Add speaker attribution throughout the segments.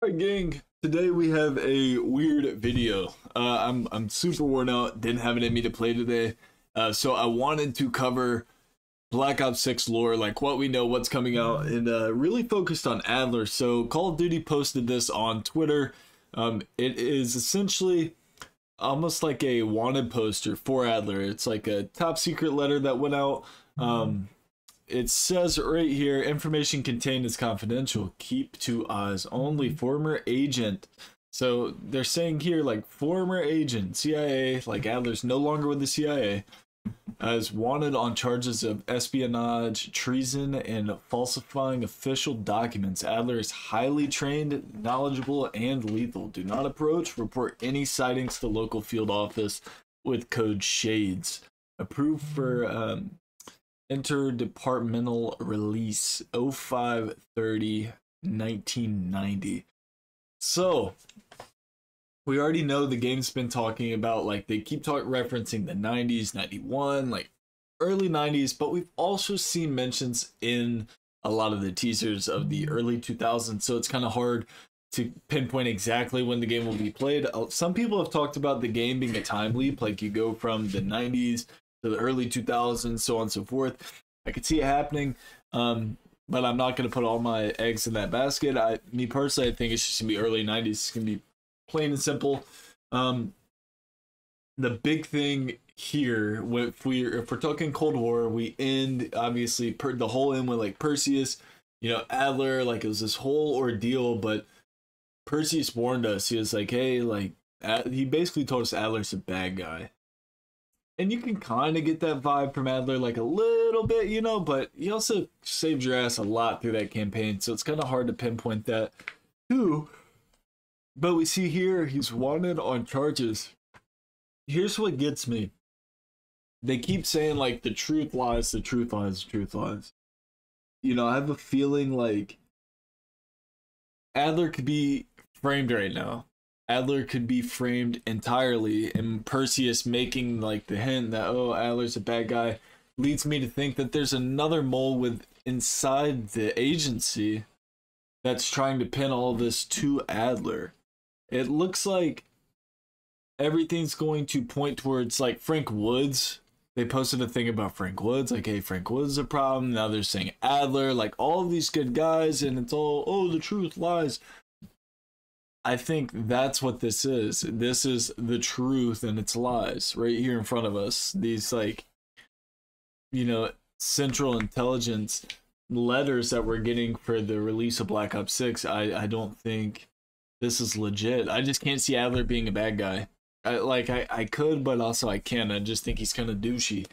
Speaker 1: Alright gang, today we have a weird video. I'm super worn out, didn't have it in me to play today. So I wanted to cover Black Ops 6 lore, like what we know, what's coming out, and really focused on Adler. So Call of Duty posted this on Twitter. It is essentially almost like a wanted poster for Adler. It's like a top secret letter that went out. It says right here, information contained is confidential. Keep to eyes only. Former agent. So they're saying here, like, former agent, CIA, like Adler's no longer with the CIA, is wanted on charges of espionage, treason, and falsifying official documents. Adler is highly trained, knowledgeable, and lethal. Do not approach. Report any sightings to local field office with code SHADES. Approved for interdepartmental release 05/30/1990. So we already know the game's been talking about, like, they keep referencing the 90s, 91, like early 90s, but we've also seen mentions in a lot of the teasers of the early 2000s, so it's kind of hard to pinpoint exactly when the game will be played. Some people have talked about the game being a time leap, like you go from the 90s to the early 2000s, so on and so forth. I could see it happening, but I'm not going to put all my eggs in that basket. Me personally, I think it's just going to be early 90s. It's going to be plain and simple. The big thing here, if we're talking Cold War, we end, obviously, the whole end with, like, Perseus, you know, Adler, like, it was this whole ordeal, but Perseus warned us. He was like, hey, like, he basically told us Adler's a bad guy. And you can kind of get that vibe from Adler, like a little bit, you know, but he also saved your ass a lot through that campaign, so it's kind of hard to pinpoint that too. But we see here, he's wanted on charges. Here's what gets me. They keep saying, like, the truth lies, the truth lies, the truth lies. You know, I have a feeling like Adler could be framed right now. Adler could be framed entirely, and Perseus making, like, the hint that, oh, Adler's a bad guy, leads me to think that there's another mole inside the agency that's trying to pin all this to Adler. It looks like everything's going to point towards, like, Frank Woods. They posted a thing about Frank Woods, like, hey, Frank Woods is a problem. Now they're saying Adler, like, all of these good guys, and it's all, oh, the truth lies. I think that's what this is. This is the truth and its lies right here in front of us. These, like, you know, Central Intelligence letters that we're getting for the release of Black Ops 6. I don't think this is legit. I just can't see Adler being a bad guy. I could, but also I can't. I just think he's kind of douchey.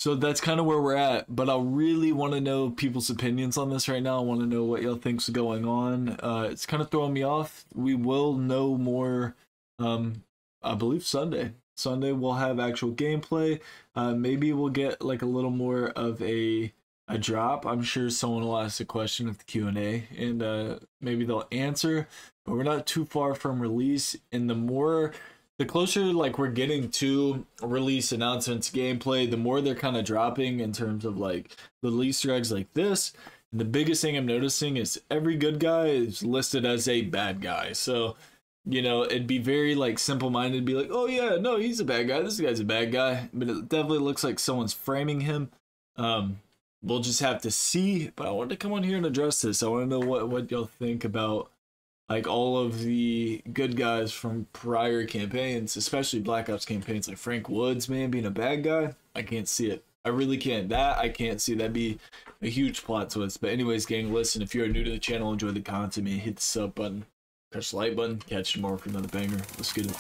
Speaker 1: So that's kind of where we're at, but I really want to know people's opinions on this right now. I want to know what y'all think's going on. It's kind of throwing me off. We will know more, I believe Sunday. Sunday we'll have actual gameplay. Maybe we'll get, like, a little more of a drop. I'm sure someone will ask a question at the Q&A, and maybe they'll answer, but we're not too far from release. And the closer, like, we're getting to release announcements, gameplay, the more they're kind of dropping in terms of, like, the Easter eggs like this. And the biggest thing I'm noticing is every good guy is listed as a bad guy. So, you know, it'd be very, like, simple-minded to be like, oh yeah, no, he's a bad guy, this guy's a bad guy. But it definitely looks like someone's framing him. We'll just have to see. But I wanted to come on here and address this. I want to know what y'all think about, like, all of the good guys from prior campaigns, especially Black Ops campaigns, like Frank Woods, man, being a bad guy. I can't see it. I really can't. I can't see. That'd be a huge plot twist. But anyways, gang, listen, if you're new to the channel, enjoy the content, man, hit the sub button, touch the like button, catch you tomorrow for another banger. Let's get it.